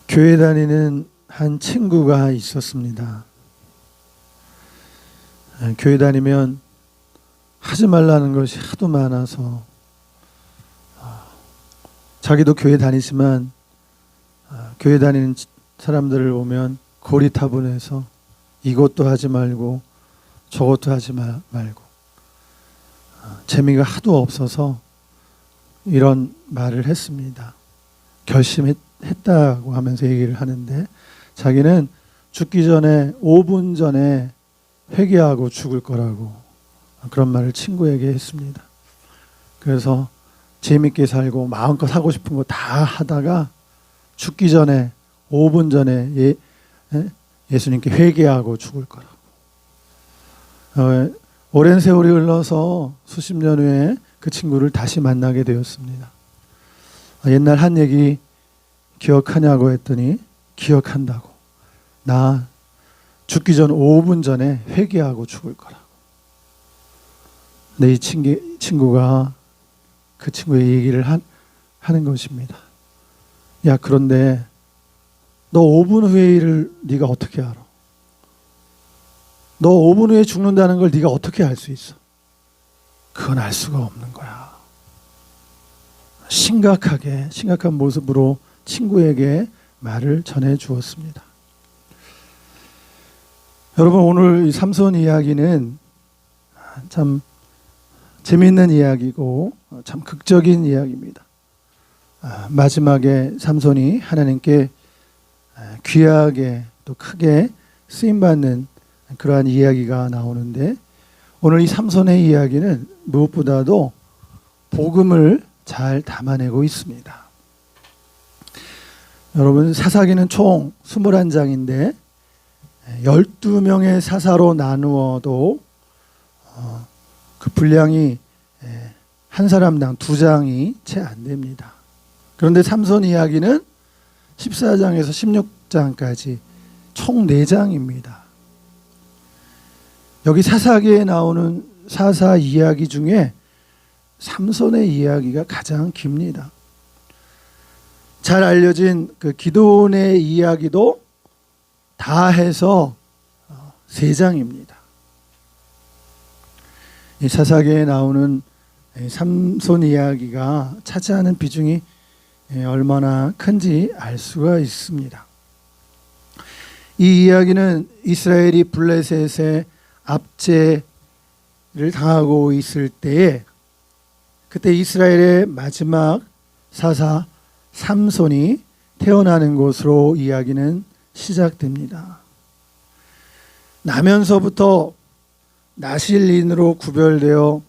교회 다니는 한 친구가 있었습니다. 교회 다니면 하지 말라는 것이 하도 많아서 자기도 교회 다니지만 교회 다니는 사람들을 보면 고리타분해서 이것도 하지 말고 저것도 하지 말고 재미가 하도 없어서 이런 말을 했습니다. 결심했다고 하면서 얘기를 하는데 자기는 죽기 전에 5분 전에 회개하고 죽을 거라고 그런 말을 친구에게 했습니다. 그래서 재밌게 살고 마음껏 하고 싶은 거 다 하다가 죽기 전에 5분 전에 예수님께 회개하고 죽을 거라고. 오랜 세월이 흘러서 수십 년 후에 그 친구를 다시 만나게 되었습니다. 옛날 한 얘기 기억하냐고 했더니 기억한다고. 나 죽기 전 5분 전에 회개하고 죽을 거라고. 근데 이 친구가 그 친구의 얘기를 하는 것입니다. 야, 그런데 너 5분 후의 일을 네가 어떻게 알아? 너 5분 후에 죽는다는 걸 네가 어떻게 알 수 있어? 그건 알 수가 없는 거야. 심각한 모습으로 친구에게 말을 전해 주었습니다. 여러분, 오늘 이 삼손 이야기는 참 재미있는 이야기고 참 극적인 이야기입니다. 마지막에 삼손이 하나님께 귀하게 또 크게 쓰임받는 그러한 이야기가 나오는데 오늘 이 삼손의 이야기는 무엇보다도 복음을 잘 담아내고 있습니다. 여러분, 사사기는 총 21장인데 12명의 사사로 나누어도 그 분량이 한 사람당 2장이 채 안 됩니다. 그런데 삼손 이야기는 14장에서 16장까지 총 4장입니다. 여기 사사기에 나오는 사사 이야기 중에 삼손의 이야기가 가장 깁니다. 잘 알려진 그 기드온의 이야기도 다 해서 3장입니다. 이 사사기에 나오는 삼손 이야기가 차지하는 비중이 얼마나 큰지 알 수가 있습니다. 이 이야기는 이스라엘이 블레셋의 압제를 당하고 있을 때에 그때 이스라엘의 마지막 사사 삼손이 태어나는 곳으로 이야기는 시작됩니다. 나면서부터 나실인으로 구별되어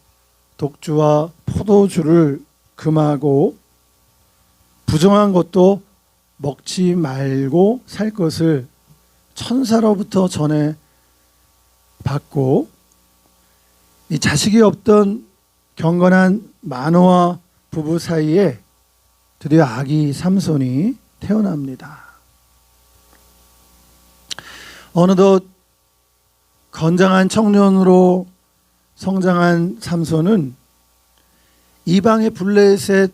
독주와 포도주를 금하고 부정한 것도 먹지 말고 살 것을 천사로부터 전해 받고 이 자식이 없던 경건한 마노아 부부 사이에 드디어 아기 삼손이 태어납니다. 어느덧 건장한 청년으로 성장한 삼손은 이방의 블레셋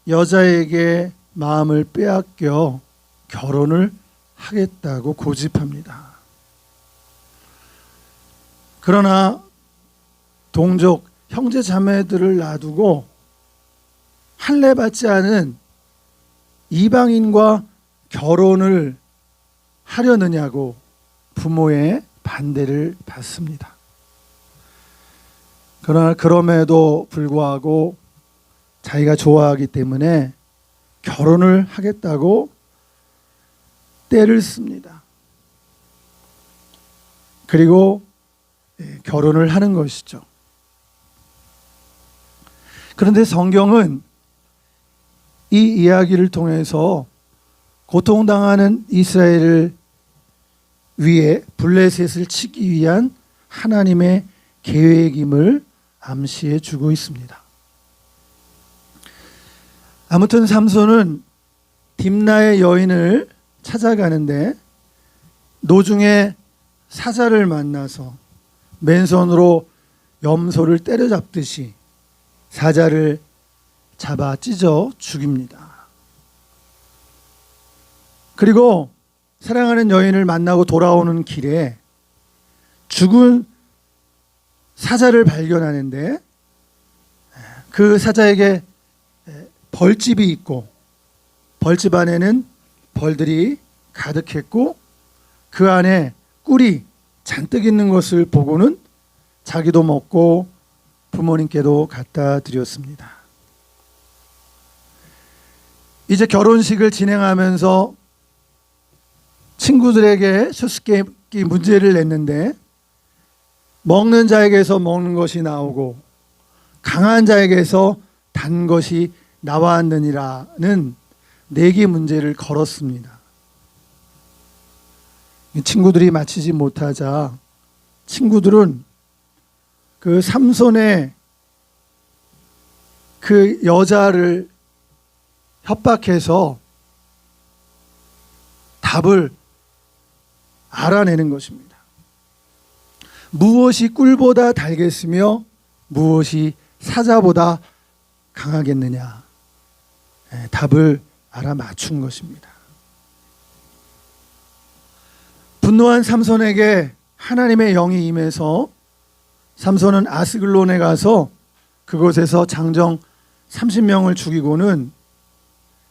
여자에게 마음을 빼앗겨 결혼을 하겠다고 고집합니다. 그러나 동족 형제 자매들을 놔두고 할례 받지 않은 이방인과 결혼을 하려느냐고 부모의 반대를 받습니다. 그러나 그럼에도 불구하고 자기가 좋아하기 때문에 결혼을 하겠다고 떼를 씁니다. 그리고 결혼을 하는 것이죠. 그런데 성경은 이 이야기를 통해서 고통당하는 이스라엘을 위해 블레셋을 치기 위한 하나님의 계획임을 암시해 주고 있습니다. 아무튼 삼손은 딥나의 여인을 찾아가는데 노중에 사자를 만나서 맨손으로 염소를 때려잡듯이 사자를 잡아 찢어 죽입니다. 그리고 사랑하는 여인을 만나고 돌아오는 길에 죽은 사자를 발견하는데 그 사자에게 벌집이 있고 벌집 안에는 벌들이 가득했고 그 안에 꿀이 잔뜩 있는 것을 보고는 자기도 먹고 부모님께도 갖다 드렸습니다. 이제 결혼식을 진행하면서 친구들에게 수수께끼 문제를 냈는데 먹는 자에게서 먹는 것이 나오고 강한 자에게서 단 것이 나왔느니라는 내기 문제를 걸었습니다. 친구들이 맞히지 못하자 친구들은 그 삼손의 그 여자를 협박해서 답을 알아내는 것입니다. 무엇이 꿀보다 달겠으며 무엇이 사자보다 강하겠느냐, 답을 알아맞춘 것입니다. 분노한 삼손에게 하나님의 영이 임해서 삼손은 아스글론에 가서 그곳에서 장정 30명을 죽이고는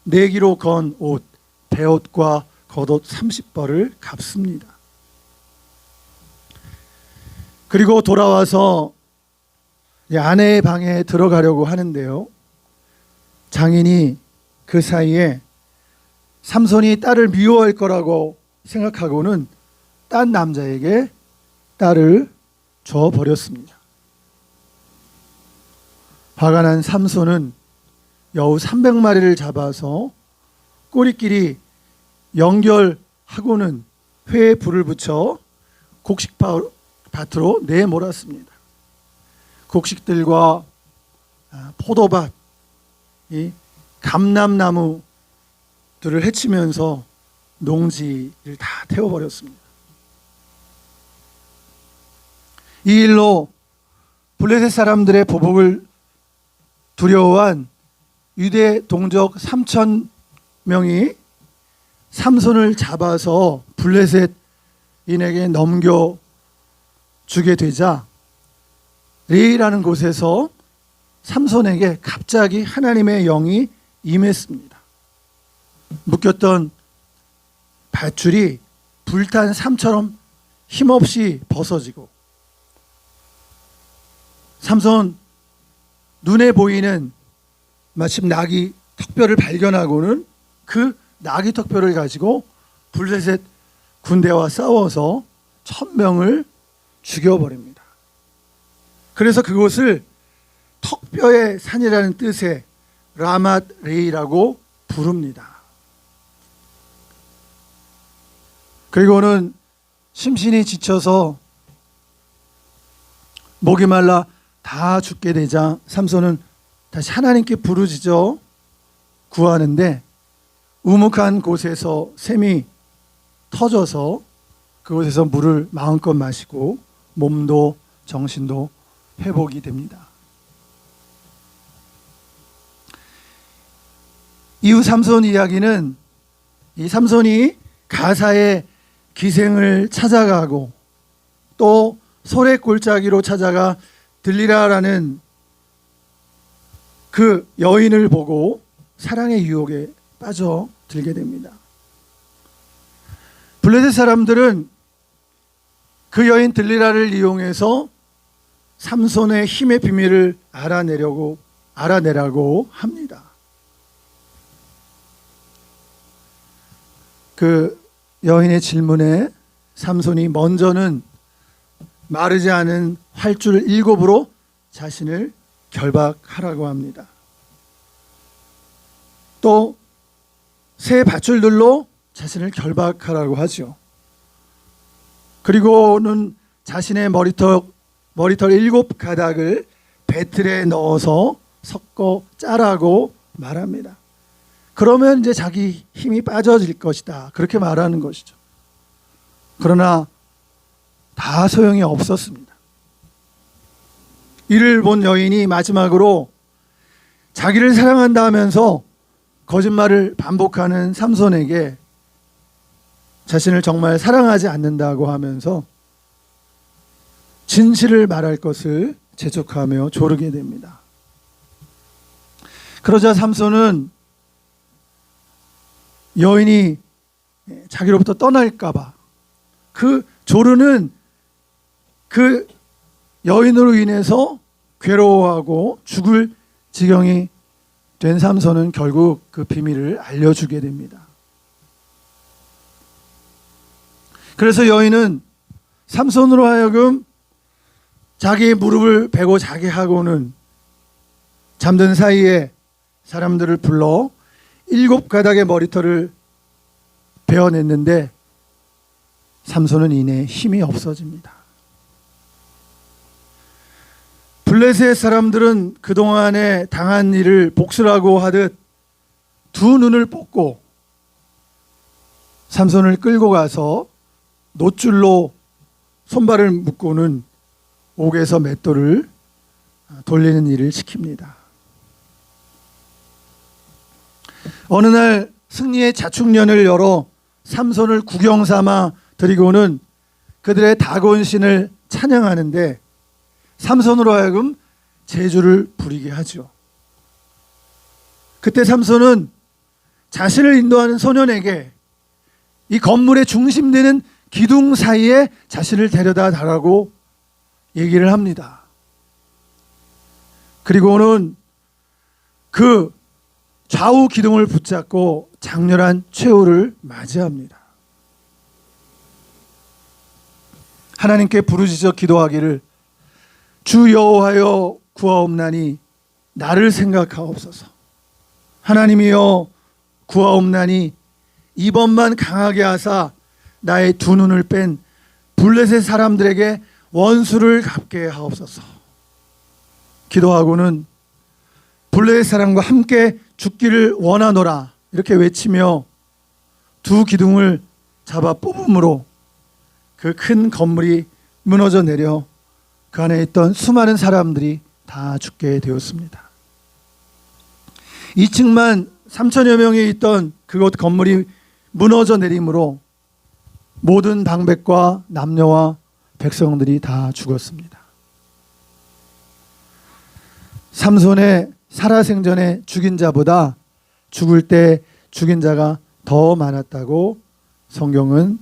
내기로 건 옷, 베옷과 겉옷 30벌을 갚습니다. 그리고 돌아와서 아내의 방에 들어가려고 하는데요, 장인이 그 사이에 삼손이 딸을 미워할 거라고 생각하고는 딴 남자에게 딸을 줘버렸습니다. 화가 난 삼손은 여우 300마리를 잡아서 꼬리끼리 연결하고는 회에 불을 붙여 곡식밭으로 내몰았습니다. 곡식들과 포도밭, 이 감람나무들을 해치면서 농지를 다 태워버렸습니다. 이 일로 블레셋 사람들의 보복을 두려워한 유대 동족 3,000명이 삼손을 잡아서 블레셋인에게 넘겨주게 되자 레이라는 곳에서 삼손에게 갑자기 하나님의 영이 임했습니다. 묶였던 밧줄이 불탄 삼처럼 힘없이 벗어지고 삼손 눈에 보이는 마침 나귀 턱뼈를 발견하고는 그 나귀 턱뼈를 가지고 블레셋 군대와 싸워서 1,000명을 죽여버립니다. 그래서 그곳을 턱뼈의 산이라는 뜻의 라맛 레이라고 부릅니다. 그리고는 심신이 지쳐서 목이 말라 다 죽게 되자 삼손은 다시 하나님께 부르짖어 구하는데 우묵한 곳에서 샘이 터져서 그곳에서 물을 마음껏 마시고 몸도 정신도 회복이 됩니다. 이후 삼손 이야기는 이 삼손이 가사의 기생을 찾아가고 또 소래 골짜기로 찾아가 들리라라는 그 여인을 보고 사랑의 유혹에 빠져들게 됩니다. 블레셋 사람들은 그 여인 들리라를 이용해서 삼손의 힘의 비밀을 알아내라고 합니다. 그 여인의 질문에 삼손이 먼저는 마르지 않은 활줄 7으로 자신을 결박하라고 합니다. 또 새 밧줄들로 자신을 결박하라고 하죠. 그리고는 자신의 머리털 7가닥을 배틀에 넣어서 섞어 짜라고 말합니다. 그러면 이제 자기 힘이 빠져질 것이다, 그렇게 말하는 것이죠. 그러나 다 소용이 없었습니다. 이를 본 여인이 마지막으로 자기를 사랑한다 하면서 거짓말을 반복하는 삼손에게 자신을 정말 사랑하지 않는다고 하면서 진실을 말할 것을 재촉하며 조르게 됩니다. 그러자 삼손은 여인이 자기로부터 떠날까봐 그 조르는 그 여인으로 인해서 괴로워하고 죽을 지경이 된 삼손은 결국 그 비밀을 알려주게 됩니다. 그래서 여인은 삼손으로 하여금 자기의 무릎을 베고 자게 하고는 잠든 사이에 사람들을 불러 7가닥의 머리털을 베어냈는데 삼손은 이내 힘이 없어집니다. 블레셋 사람들은 그동안에 당한 일을 복수라고 하듯 두 눈을 뽑고 삼손을 끌고 가서 놋줄로 손발을 묶고는 옥에서 맷돌을 돌리는 일을 시킵니다. 어느 날 승리의 자축년을 열어 삼손을 구경 삼아 드리고는 그들의 다곤 신을 찬양하는데 삼손으로 하여금 제주를 부리게 하죠. 그때 삼손은 자신을 인도하는 소년에게 이 건물의 중심되는 기둥 사이에 자신을 데려다 달라고 얘기를 합니다. 그리고는 그 좌우 기둥을 붙잡고 장렬한 최후를 맞이합니다. 하나님께 부르짖어 기도하기를 주 여호와여 구하옵나니 나를 생각하옵소서. 하나님이여 구하옵나니 이번만 강하게 하사 나의 두 눈을 뺀 블레셋 사람들에게 원수를 갚게 하옵소서. 기도하고는 블레셋 사람과 함께 죽기를 원하노라 이렇게 외치며 두 기둥을 잡아 뽑음으로 그 큰 건물이 무너져 내려 그 안에 있던 수많은 사람들이 다 죽게 되었습니다. 2층만 3천여 명이 있던 그곳 건물이 무너져 내림으로 모든 방백과 남녀와 백성들이 다 죽었습니다. 삼손의 살아생전에 죽인 자보다 죽을 때 죽인 자가 더 많았다고 성경은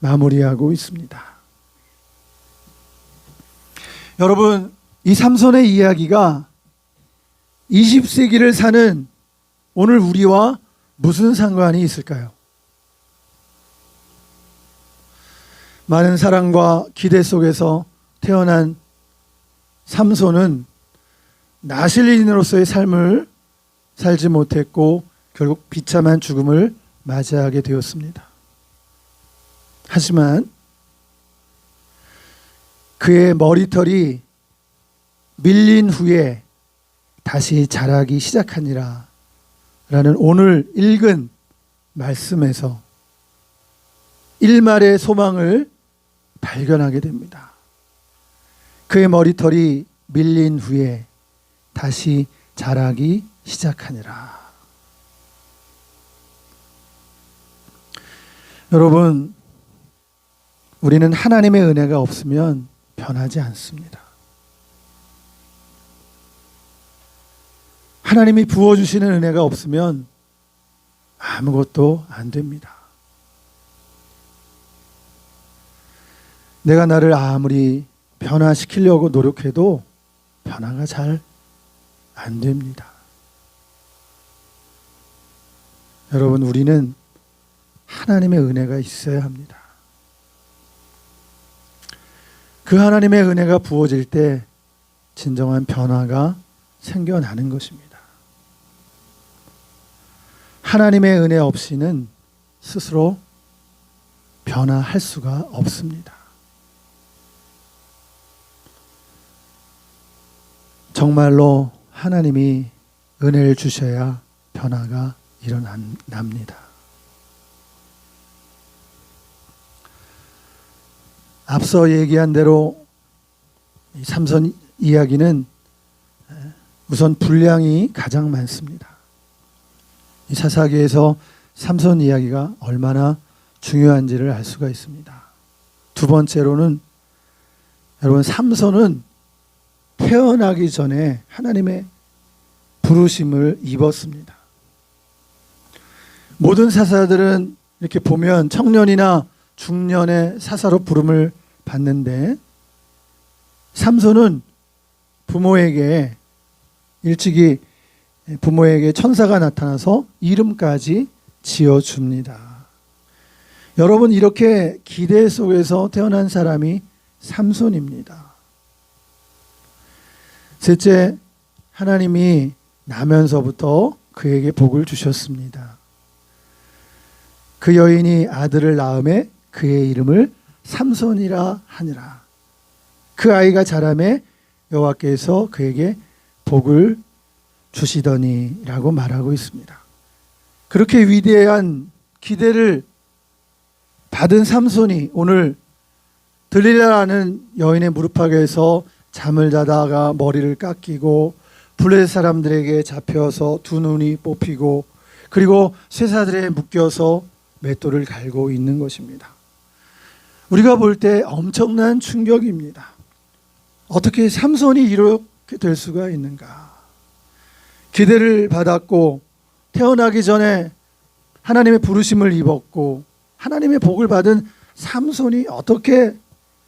마무리하고 있습니다. 여러분, 이 삼손의 이야기가 20세기를 사는 오늘 우리와 무슨 상관이 있을까요? 많은 사랑과 기대 속에서 태어난 삼손은 나실인으로서의 삶을 살지 못했고 결국 비참한 죽음을 맞이하게 되었습니다. 하지만 그의 머리털이 밀린 후에 다시 자라기 시작하니라 라는 오늘 읽은 말씀에서 일말의 소망을 발견하게 됩니다. 그의 머리털이 밀린 후에 다시 자라기 시작하니라. 여러분, 우리는 하나님의 은혜가 없으면 변하지 않습니다. 하나님이 부어주시는 은혜가 없으면 아무것도 안 됩니다. 내가 나를 아무리 변화시키려고 노력해도 변화가 잘 안 됩니다. 여러분, 우리는 하나님의 은혜가 있어야 합니다. 그 하나님의 은혜가 부어질 때 진정한 변화가 생겨나는 것입니다. 하나님의 은혜 없이는 스스로 변화할 수가 없습니다. 정말로 하나님이 은혜를 주셔야 변화가 일어납니다. 앞서 얘기한 대로 이 삼손 이야기는 우선 분량이 가장 많습니다. 이 사사기에서 삼손 이야기가 얼마나 중요한지를 알 수가 있습니다. 두 번째로는 여러분, 삼손은 태어나기 전에 하나님의 부르심을 입었습니다. 모든 사사들은 이렇게 보면 청년이나 중년의 사사로 부름을 받는데, 삼손은 부모에게 일찍이 부모에게 천사가 나타나서 이름까지 지어줍니다. 여러분, 이렇게 기대 속에서 태어난 사람이 삼손입니다. 셋째, 하나님이 나면서부터 그에게 복을 주셨습니다. 그 여인이 아들을 낳음에 그의 이름을 삼손이라 하니라. 그 아이가 자라매 여호와께서 그에게 복을 주시더니라고 말하고 있습니다. 그렇게 위대한 기대를 받은 삼손이 오늘 들릴라라는 여인의 무릎팍에서 잠을 자다가 머리를 깎이고 블레셋 사람들에게 잡혀서 두 눈이 뽑히고 그리고 쇠사들에 묶여서 맷돌을 갈고 있는 것입니다. 우리가 볼 때 엄청난 충격입니다. 어떻게 삼손이 이렇게 될 수가 있는가? 기대를 받았고 태어나기 전에 하나님의 부르심을 입었고 하나님의 복을 받은 삼손이 어떻게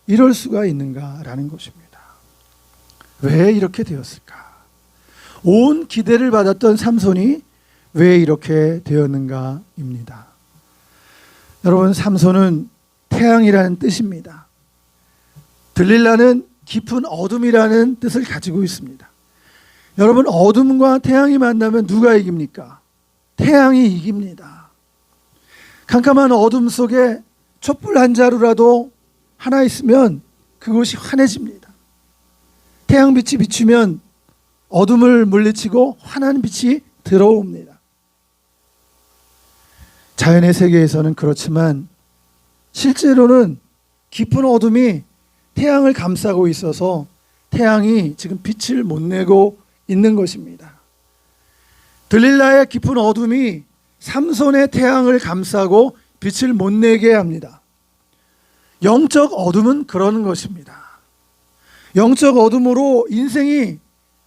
이럴 수가 있는가라는 것입니다. 왜 이렇게 되었을까? 온 기대를 받았던 삼손이 왜 이렇게 되었는가입니다. 여러분, 삼손은 태양이라는 뜻입니다. 들릴라는 깊은 어둠이라는 뜻을 가지고 있습니다. 여러분, 어둠과 태양이 만나면 누가 이깁니까? 태양이 이깁니다. 캄캄한 어둠 속에 촛불 한 자루라도 하나 있으면 그곳이 환해집니다. 태양빛이 비추면 어둠을 물리치고 환한 빛이 들어옵니다. 자연의 세계에서는 그렇지만 실제로는 깊은 어둠이 태양을 감싸고 있어서 태양이 지금 빛을 못 내고 있는 것입니다. 들릴라의 깊은 어둠이 삼손의 태양을 감싸고 빛을 못 내게 합니다. 영적 어둠은 그러는 것입니다. 영적 어둠으로 인생이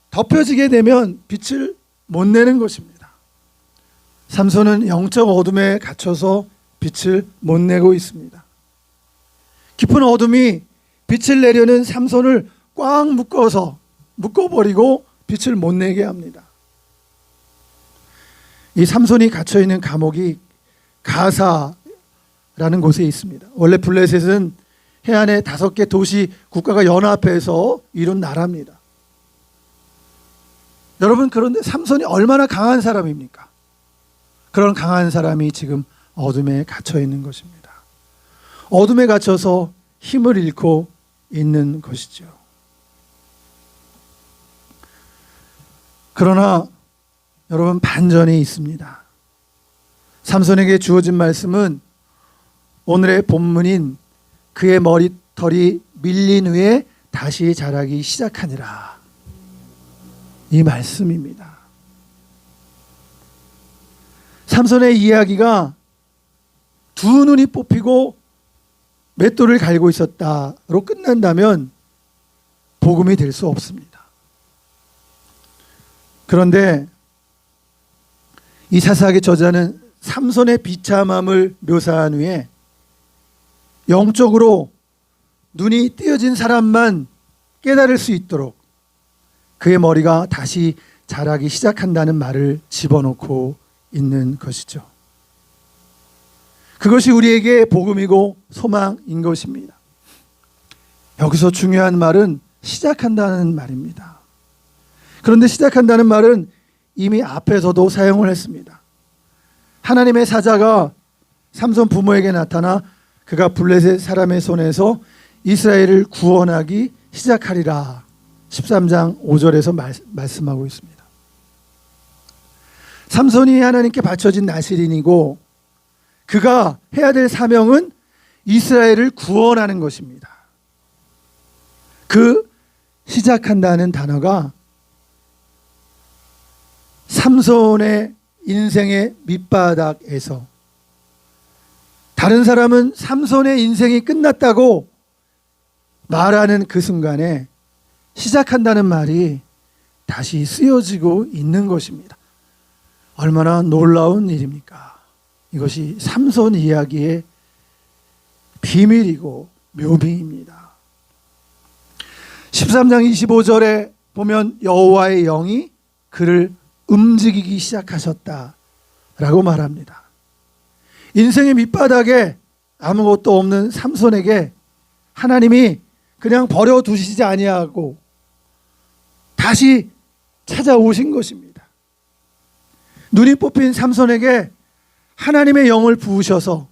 덮여지게 되면 빛을 못 내는 것입니다. 삼손은 영적 어둠에 갇혀서 빛을 못 내고 있습니다. 깊은 어둠이 빛을 내려는 삼손을 꽉 묶어버리고 빛을 못 내게 합니다. 이 삼손이 갇혀있는 감옥이 가사라는 곳에 있습니다. 원래 블레셋은 해안의 5개 도시 국가가 연합해서 이룬 나라입니다. 여러분, 그런데 삼손이 얼마나 강한 사람입니까? 그런 강한 사람이 지금 어둠에 갇혀 있는 것입니다. 어둠에 갇혀서 힘을 잃고 있는 것이죠. 그러나 여러분, 반전이 있습니다. 삼손에게 주어진 말씀은 오늘의 본문인 그의 머리털이 밀린 후에 다시 자라기 시작하니라, 이 말씀입니다. 삼손의 이야기가 두 눈이 뽑히고 맷돌을 갈고 있었다로 끝난다면 복음이 될 수 없습니다. 그런데 이 사사기 저자는 삼손의 비참함을 묘사한 후에 영적으로 눈이 띄어진 사람만 깨달을 수 있도록 그의 머리가 다시 자라기 시작한다는 말을 집어넣고 있는 것이죠. 그것이 우리에게 복음이고 소망인 것입니다. 여기서 중요한 말은 시작한다는 말입니다. 그런데 시작한다는 말은 이미 앞에서도 사용을 했습니다. 하나님의 사자가 삼손 부모에게 나타나 그가 블레셋 사람의 손에서 이스라엘을 구원하기 시작하리라, 13장 5절에서 말씀하고 있습니다. 삼손이 하나님께 바쳐진 나실인이고 그가 해야 될 사명은 이스라엘을 구원하는 것입니다. 그 시작한다는 단어가 삼손의 인생의 밑바닥에서 다른 사람은 삼손의 인생이 끝났다고 말하는 그 순간에 시작한다는 말이 다시 쓰여지고 있는 것입니다. 얼마나 놀라운 일입니까? 이것이 삼손 이야기의 비밀이고 묘미입니다. 13장 25절에 보면 여호와의 영이 그를 움직이기 시작하셨다라고 말합니다. 인생의 밑바닥에 아무것도 없는 삼손에게 하나님이 그냥 버려두시지 아니하고 다시 찾아오신 것입니다. 눈이 뽑힌 삼손에게 하나님의 영을 부으셔서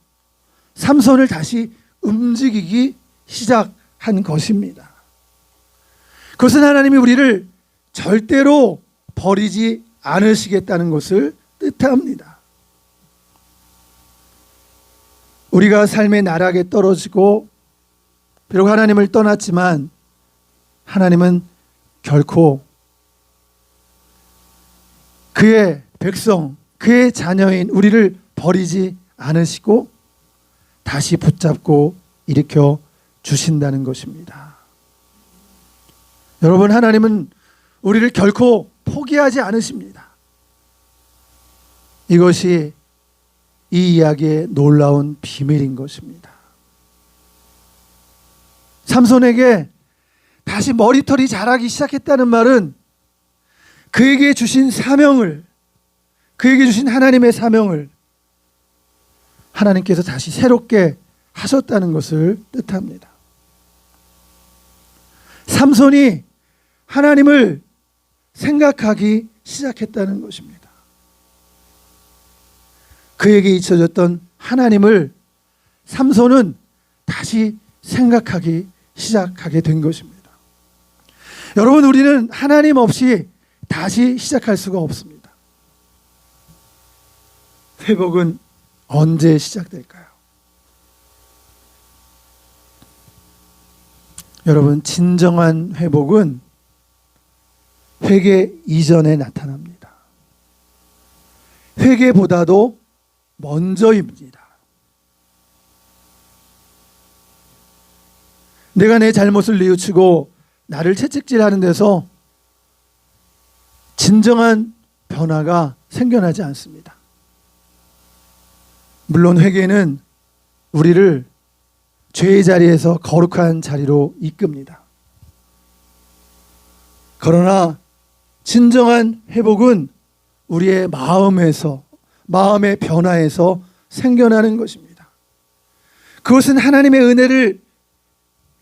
삼손을 다시 움직이기 시작한 것입니다. 그것은 하나님이 우리를 절대로 버리지 않으시겠다는 것을 뜻합니다. 우리가 삶의 나락에 떨어지고 비록 하나님을 떠났지만 하나님은 결코 그의 백성, 그의 자녀인 우리를 버리지 않으시고 다시 붙잡고 일으켜 주신다는 것입니다. 여러분, 하나님은 우리를 결코 포기하지 않으십니다. 이것이 이 이야기의 놀라운 비밀인 것입니다. 삼손에게 다시 머리털이 자라기 시작했다는 말은 그에게 주신 사명을, 그에게 주신 하나님의 사명을 하나님께서 다시 새롭게 하셨다는 것을 뜻합니다. 삼손이 하나님을 생각하기 시작했다는 것입니다. 그에게 잊혀졌던 하나님을 삼손은 다시 생각하기 시작하게 된 것입니다. 여러분, 우리는 하나님 없이 다시 시작할 수가 없습니다. 회복은 언제 시작될까요? 여러분, 진정한 회복은 회개 이전에 나타납니다. 회개보다도 먼저입니다. 내가 내 잘못을 뉘우치고 나를 채찍질하는 데서 진정한 변화가 생겨나지 않습니다. 물론 회개는 우리를 죄의 자리에서 거룩한 자리로 이끕니다. 그러나 진정한 회복은 우리의 마음에서, 마음의 변화에서 생겨나는 것입니다. 그것은 하나님의 은혜를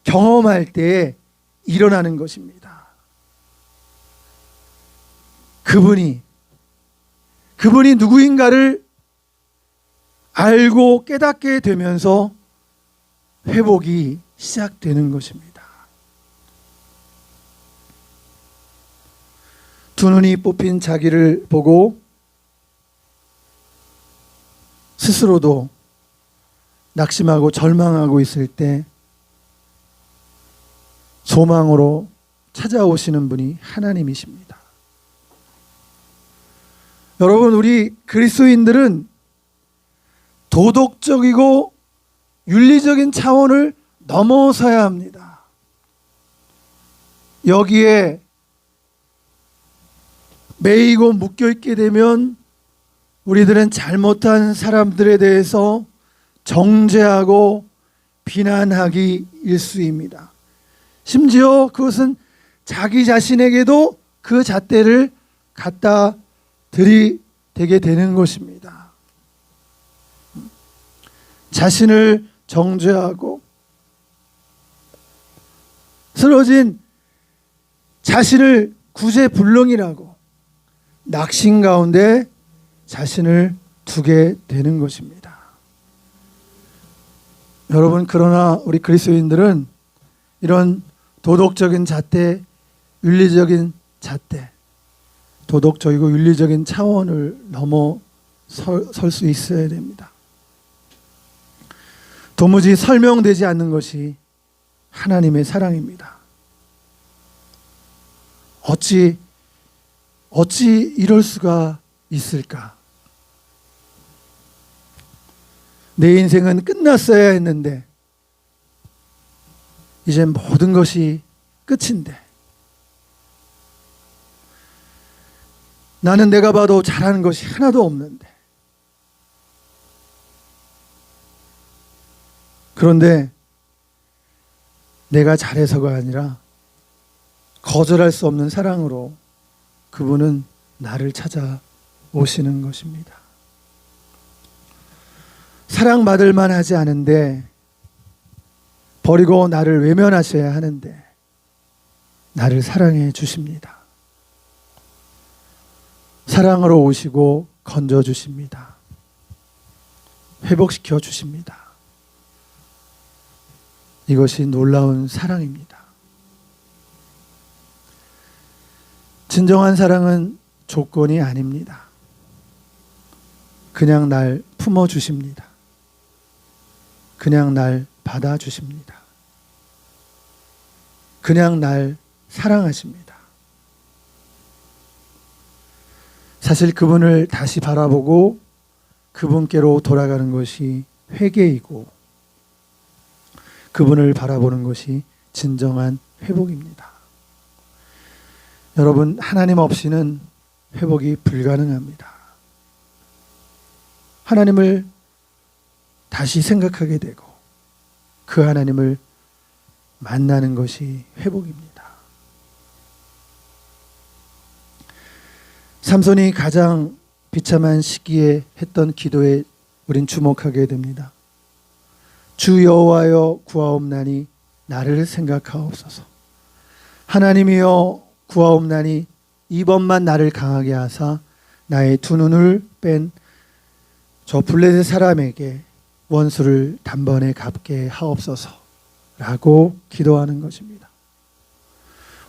경험할 때에 일어나는 것입니다. 그분이 누구인가를 알고 깨닫게 되면서 회복이 시작되는 것입니다. 두 눈이 뽑힌 자기를 보고 스스로도 낙심하고 절망하고 있을 때 소망으로 찾아오시는 분이 하나님이십니다. 여러분, 우리 그리스도인들은 도덕적이고 윤리적인 차원을 넘어서야 합니다. 여기에 매이고 묶여있게 되면 우리들은 잘못한 사람들에 대해서 정죄하고 비난하기 일쑤입니다. 심지어 그것은 자기 자신에게도 그 잣대를 갖다 들이대게 되는 것입니다. 자신을 정죄하고 쓰러진 자신을 구제불능이라고 낙심 가운데 자신을 두게 되는 것입니다. 여러분, 그러나 우리 그리스도인들은 이런 도덕적인 잣대, 윤리적인 잣대, 도덕적이고 윤리적인 차원을 넘어설 수 있어야 됩니다. 도무지 설명되지 않는 것이 하나님의 사랑입니다. 어찌 이럴 수가 있을까? 내 인생은 끝났어야 했는데 이제 모든 것이 끝인데 나는 내가 봐도 잘하는 것이 하나도 없는데 그런데 내가 잘해서가 아니라 거절할 수 없는 사랑으로 그분은 나를 찾아오시는 것입니다. 사랑받을 만하지 않은데 버리고 나를 외면하셔야 하는데 나를 사랑해 주십니다. 사랑으로 오시고 건져 주십니다. 회복시켜 주십니다. 이것이 놀라운 사랑입니다. 진정한 사랑은 조건이 아닙니다. 그냥 날 품어주십니다. 그냥 날 받아주십니다. 그냥 날 사랑하십니다. 사실 그분을 다시 바라보고 그분께로 돌아가는 것이 회개이고 그분을 바라보는 것이 진정한 회복입니다. 여러분, 하나님 없이는 회복이 불가능합니다. 하나님을 다시 생각하게 되고 그 하나님을 만나는 것이 회복입니다. 삼손이 가장 비참한 시기에 했던 기도에 우린 주목하게 됩니다. 주 여호와여 구하옵나니 나를 생각하옵소서. 하나님이여 구하옵나니 이번만 나를 강하게 하사 나의 두 눈을 뺀 저 블레셋 사람에게 원수를 단번에 갚게 하옵소서 라고 기도하는 것입니다.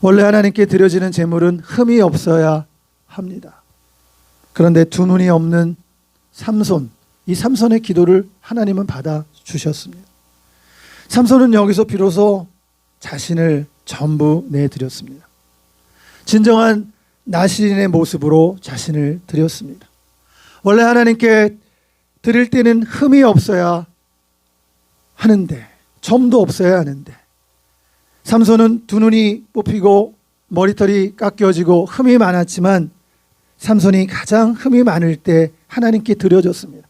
원래 하나님께 드려지는 제물은 흠이 없어야 합니다. 그런데 두 눈이 없는 삼손, 이 삼손의 기도를 하나님은 받아주셨습니다. 삼손은 여기서 비로소 자신을 전부 내드렸습니다. 진정한 나시린의 모습으로 자신을 드렸습니다. 원래 하나님께 드릴 때는 흠이 없어야 하는데, 점도 없어야 하는데, 삼손은 두 눈이 뽑히고 머리털이 깎여지고 흠이 많았지만 삼손이 가장 흠이 많을 때 하나님께 드려졌습니다.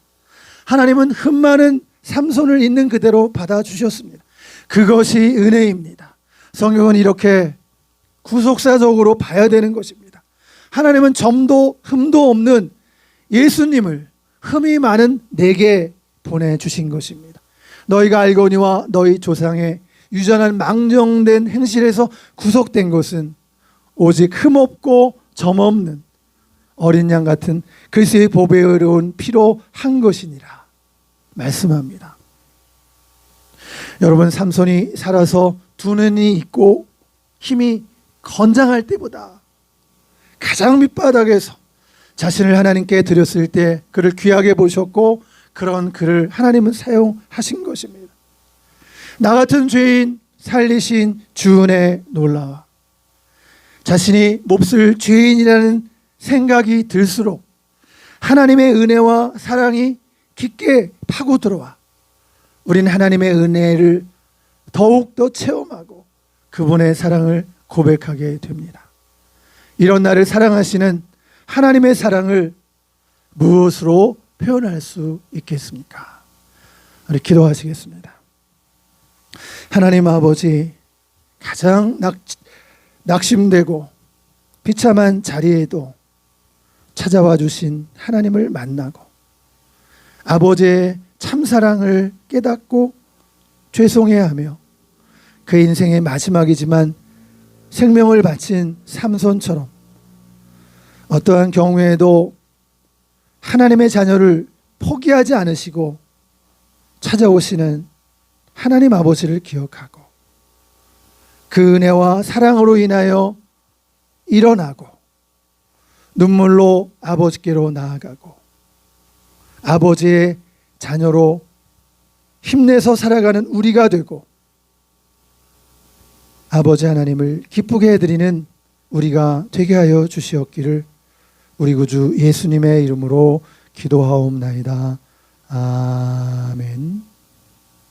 하나님은 흠 많은 삼손을 있는 그대로 받아주셨습니다. 그것이 은혜입니다. 성경은 이렇게 구속사적으로 봐야 되는 것입니다. 하나님은 점도 흠도 없는 예수님을 흠이 많은 내게 보내주신 것입니다. 너희가 알거니와 너희 조상의 유전한 망정된 행실에서 구속된 것은 오직 흠없고 점없는 어린 양 같은 그리스도의 보배에 의로운 피로 한 것이니라 말씀합니다. 여러분, 삼손이 살아서 두 눈이 있고 힘이 건장할 때보다 가장 밑바닥에서 자신을 하나님께 드렸을 때 그를 귀하게 보셨고 그런 그를 하나님은 사용하신 것입니다. 나 같은 죄인 살리신 주 은혜 놀라워. 자신이 몹쓸 죄인이라는 생각이 들수록 하나님의 은혜와 사랑이 깊게 파고 들어와 우리는 하나님의 은혜를 더욱더 체험하고 그분의 사랑을 고백하게 됩니다. 이런 나를 사랑하시는 하나님의 사랑을 무엇으로 표현할 수 있겠습니까? 우리 기도하시겠습니다. 하나님 아버지, 가장 낙심되고 비참한 자리에도 찾아와 주신 하나님을 만나고 아버지의 참사랑을 깨닫고 죄송해하며 그 인생의 마지막이지만 생명을 바친 삼손처럼 어떠한 경우에도 하나님의 자녀를 포기하지 않으시고 찾아오시는 하나님 아버지를 기억하고 그 은혜와 사랑으로 인하여 일어나고 눈물로 아버지께로 나아가고 아버지의 자녀로 힘내서 살아가는 우리가 되고 아버지 하나님을 기쁘게 해드리는 우리가 되게 하여 주시옵기를 우리 구주 예수님의 이름으로 기도하옵나이다. 아멘.